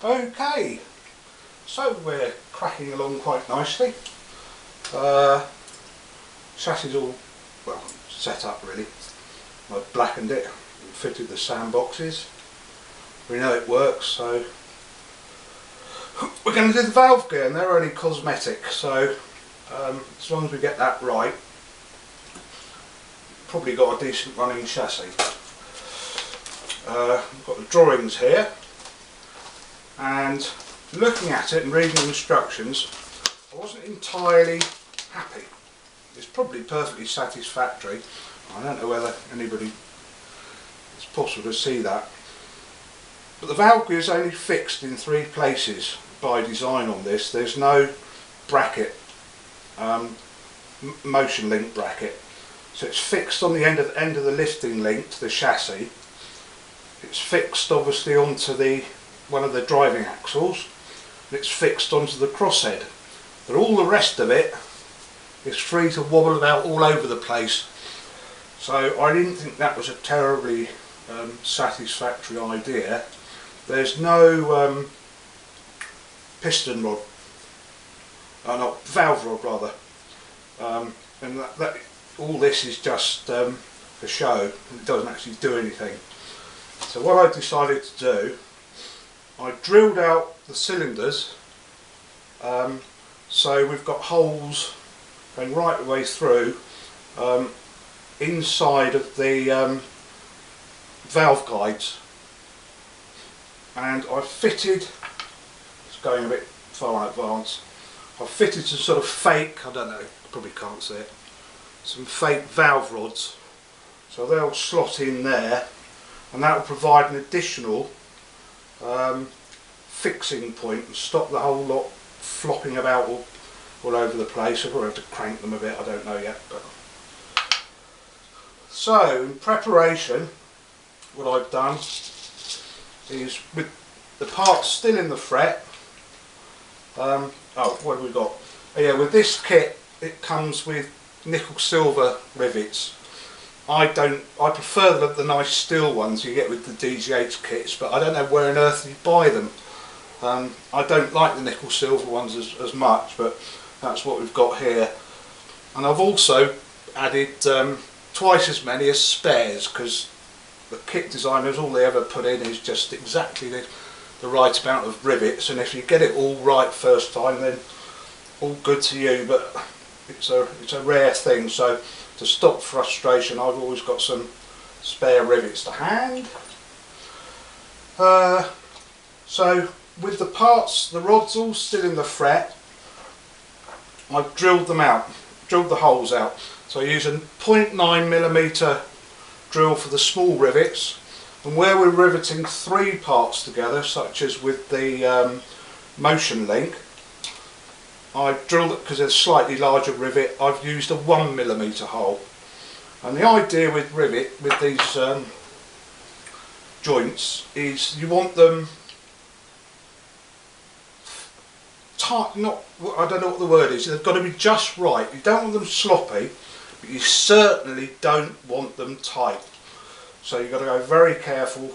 Okay, so we're cracking along quite nicely. Chassis all well set up really. I've blackened it and fitted the sandboxes. We know it works, so we're going to do the valve gear, and they're only cosmetic, so as long as we get that right, probably got a decent running chassis. I've got the drawings here, and looking at it and reading the instructions, I wasn't entirely happy. It's probably perfectly satisfactory. I don't know whether anybody, it's possible to see that. But the valve gear is only fixed in 3 places by design on this. There's no bracket, motion link bracket. So it's fixed on the end of the lifting link to the chassis. It's fixed obviously onto one of the driving axles. And it's fixed onto the crosshead. But all the rest of it is free to wobble about all over the place. So I didn't think that was a terribly satisfactory idea. There's no piston rod, not valve rod rather, and that all this is just for show. It doesn't actually do anything. So what I decided to do, I drilled out the cylinders, so we've got holes going right the way through inside of the valve guides, and I fitted, it's going a bit far in advance, I fitted some sort of fake, I don't know, probably can't see it, some fake valve rods, so they'll slot in there, and that will provide an additional fixing point and stop the whole lot flopping about all over the place. I'll probably have to crank them a bit, I don't know yet. But so in preparation, what I've done is, with the parts still in the fret, oh, what have we got? Oh, yeah, with this kit it comes with nickel silver rivets. I prefer the nice steel ones you get with the DGH kits, but I don't know where on earth you buy them. I don't like the nickel silver ones as much, but that's what we've got here. And I've also added twice as many as spares, because the kit designers, all they ever put in is just exactly the right amount of rivets, and if you get it all right first time, then all good to you, but it's a rare thing. So to stop frustration, I've always got some spare rivets to hand. So with the parts, the rods all still in the fret, I've drilled them out, drilled the holes out. So I use a 0.9mm drill for the small rivets, and where we're riveting 3 parts together, such as with the motion link, I've drilled it, because there's a slightly larger rivet, I've used a 1mm hole. And the idea with these joints is you want them tight, I don't know what the word is, they've got to be just right. You don't want them sloppy, but you certainly don't want them tight. So you've got to go very careful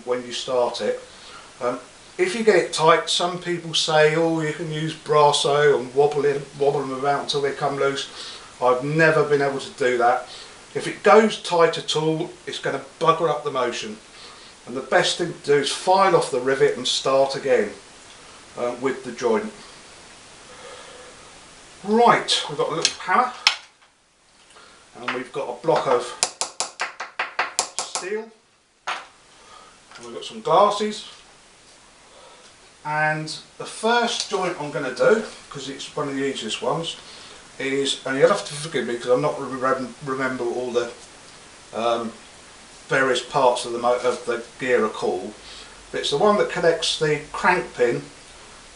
when you start it. If you get it tight, some people say, oh, you can use Brasso and wobble them about until they come loose. I've never been able to do that. If it goes tight at all, it's going to bugger up the motion. And the best thing to do is file off the rivet and start again with the joint. Right, we've got a little hammer, and we've got a block of steel, and we've got some glasses. And the first joint I'm going to do, because it's one of the easiest ones, is, and you'll have to forgive me because I'm not remember all the various parts of the gear are called, but it's the one that connects the crank pin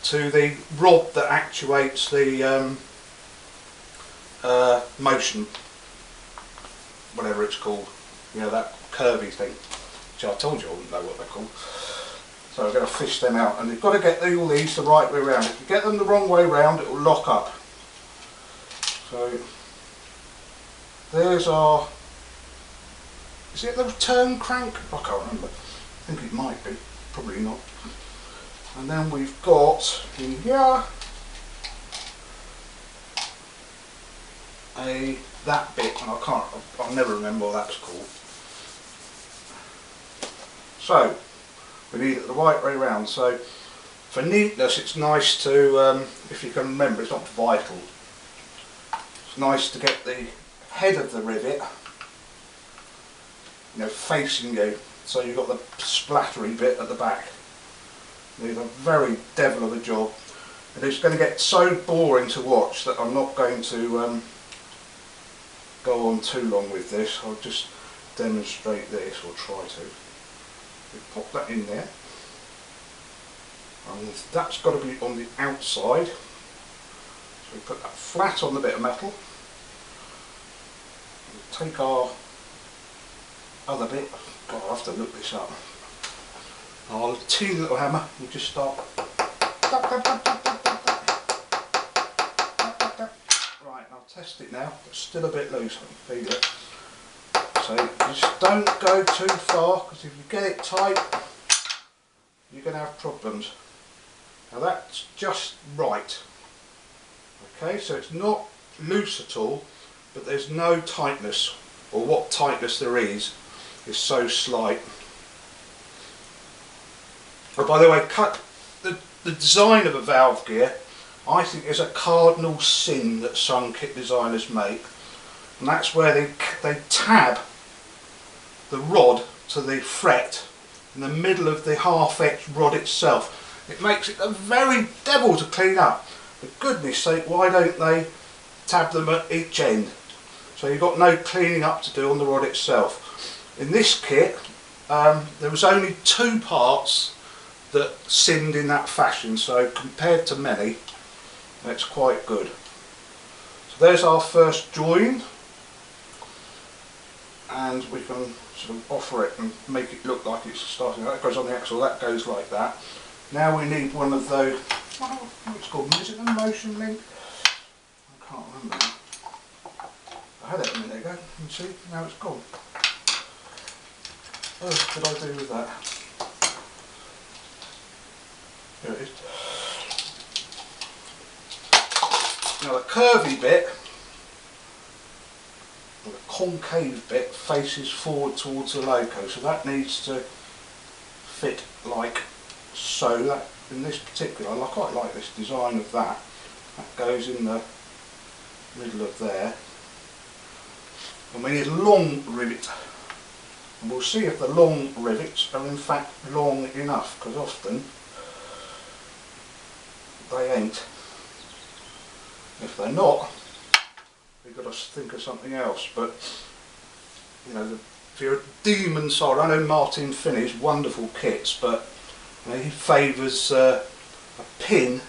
to the rod that actuates the motion, whatever it's called, you know, that curvy thing, which I told you I wouldn't know what they're called. So we're going to fish them out, and you've got to get all these the right way round. If you get them the wrong way round, it will lock up. So there's our, is it the return crank? I can't remember. I think it might be, probably not. And then we've got in here that bit, and I'll never remember what that's called. So we need it the right way round. So for neatness, it's nice to, if you can remember, it's not vital. It's nice to get the head of the rivet, you know, facing you, so you've got the splattery bit at the back. It's a very devil of a job, and it's going to get so boring to watch that I'm not going to go on too long with this. I'll just demonstrate this, or try to. We pop that in there, and that's got to be on the outside. So we put that flat on the bit of metal. We'll take our other bit. God, I'll have to look this up. Our teeny little hammer, we just start. Right, I'll test it now. It's still a bit loose, I can feel it. So just don't go too far, because if you get it tight, you're going to have problems. Now that's just right. Okay, so it's not loose at all, but there's no tightness, or what tightness there is so slight. Oh, by the way, the design of a valve gear, I think, is a cardinal sin that some kit designers make, and that's where they tab the rod to the fret in the middle of the half-etched rod itself. It makes it a very devil to clean up. For goodness sake, why don't they tab them at each end? So you've got no cleaning up to do on the rod itself. In this kit, there was only 2 parts that sinned in that fashion, so compared to many, that's quite good. So there's our first join, and we can sort of offer it and make it look like it's starting. That goes on the axle, that goes like that. Now we need one of those, what's called, is it a motion link? I can't remember now. I had it a minute ago, you see, now it's gone. Oh, what did I do with that? Here it is. Now the curvy bit, or the concave bit, faces forward towards the loco, so that needs to fit like so. That, in this particular, I quite like this design of that. That goes in the middle of there. And we need a long rivet. And we'll see if the long rivets are in fact long enough, because often they ain't. If they're not, we've got to think of something else. But you know, if you're a demon solder, I know Martin Finney's wonderful kits, but you know, he favours a pin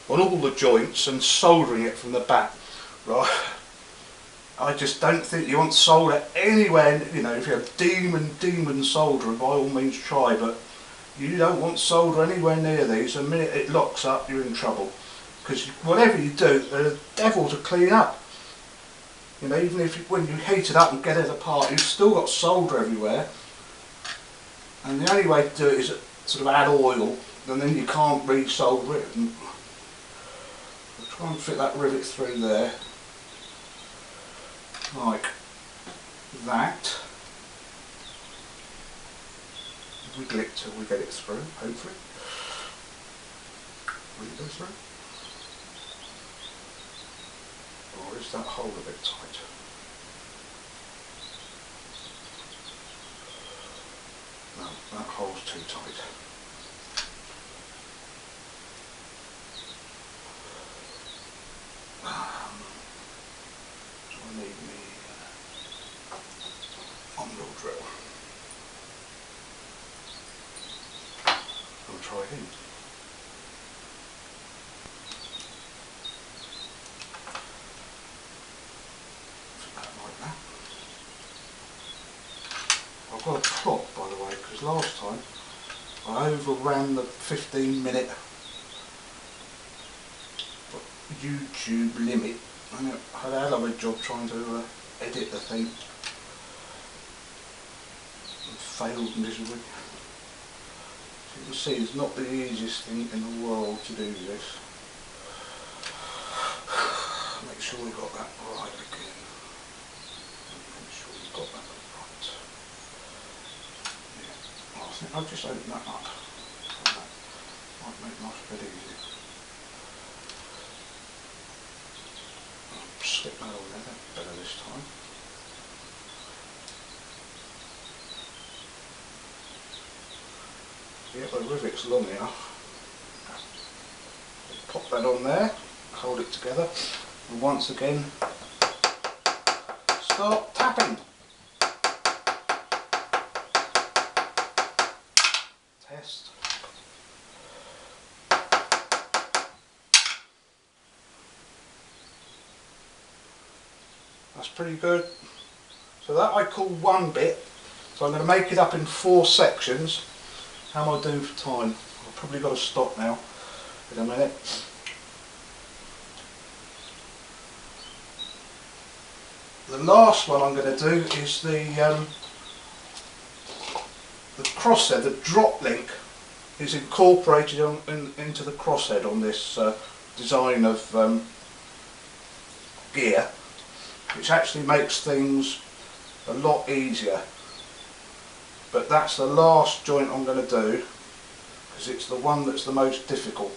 on all the joints and soldering it from the back. Right? I just don't think you want solder anywhere. You know, if you're a demon solderer, by all means try, but you don't want solder anywhere near these. The minute it locks up, you're in trouble, because whatever you do, they're a devil to clean up. You know, even if when you heat it up and get it apart, you've still got solder everywhere, and the only way to do it is sort of add oil, and then you can't re-solder it. And we'll try and fit that rivet through there like that. Wiggle it till we get it through, hopefully. Will it go through? Or is that hole a bit tight? No, that hole's too tight. So I need me on-wheel drill. I'll try again. Like that. I've got a clock, by the way, because last time I overran the 15-minute YouTube limit. I had a hell of a job trying to edit the thing, and failed miserably. You can see it's not the easiest thing in the world to do this. Make sure we got that right again. Make sure we got that right. Yeah. I think I'll just open that up. That might make life a bit easier. I'll slip that on there, that's better this time. Yeah, the rivet's long enough. Pop that on there, hold it together, and once again start tapping. Test. That's pretty good. So that I call one bit. So I'm going to make it up in 4 sections. How am I doing for time? I've probably got to stop now in a minute. The last one I'm going to do is the crosshead. The drop link is incorporated into the crosshead on this design of gear, which actually makes things a lot easier. But that's the last joint I'm going to do, because it's the one that's the most difficult,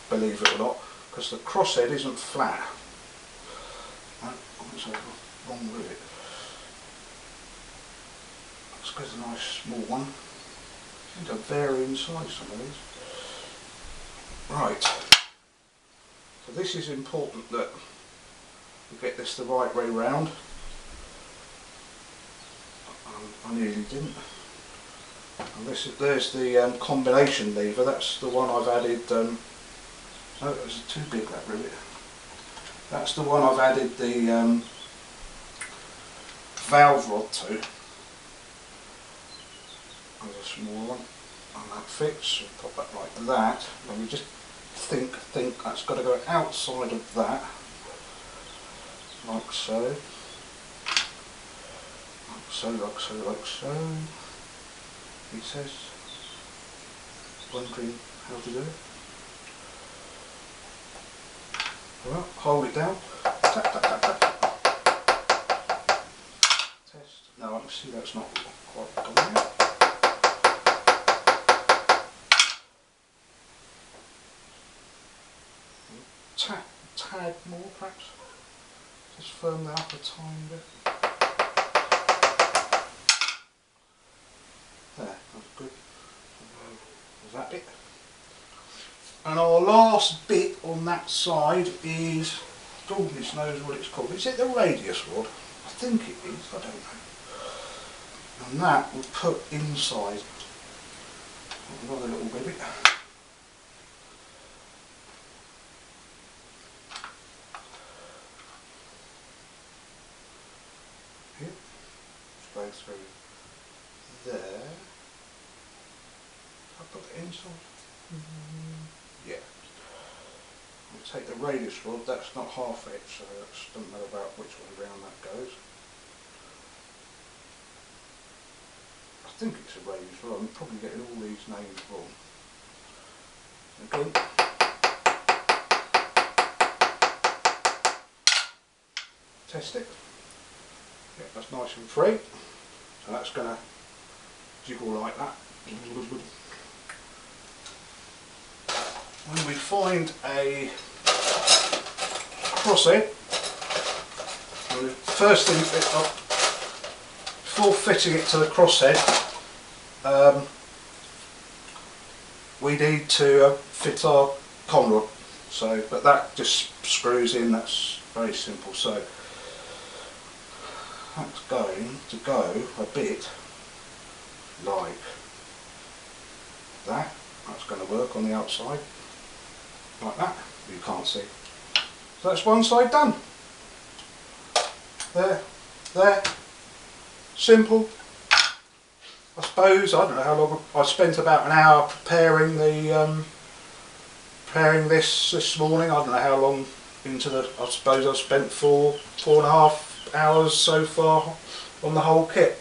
believe it or not, because the crosshead isn't flat. What's wrong with it? Let's get a nice small one. Seems to vary in size, some of these. Right. So this is important that we get this the right way round. I nearly didn't. And there's the combination lever. That's the one I've added. No, it was too big, that rivet. That's the one I've added the valve rod to. There's a small one, and that fits. We pop that like that, and we just think that's got to go outside of that, like so. Like so, like so, like so. He says, wondering how to do it. Well, hold it down. Tap, tap, tap, tap. Test. No, I can see that's not quite gone yet. Tad more, perhaps. Just firm that up a tiny bit. There, that's good. There's that bit. And our last bit on that side is, goodness knows what it's called. Is it the radius rod? I think it is, I don't know. And that we'll put inside another little rivet. Here, just go through there. I'll put it inside. Yeah. We'll take the radius rod, that's not half it, so it doesn't matter about which way round that goes. I think it's a radius rod, I'm probably getting all these names wrong. Again. Test it. Yeah, that's nice and free. So that's going to jiggle like that. When we find a crosshead, the first thing, before fitting it to the crosshead, we need to fit our con rod. So, but that just screws in. That's very simple. So that's going to go a bit like that. That's going to work on the outside. Like that, you can't see. So that's one side done. There. Simple. I suppose, I don't know how long, I spent about an hour preparing the preparing this morning. I don't know how long into the, I suppose I've spent 4.5 hours so far on the whole kit.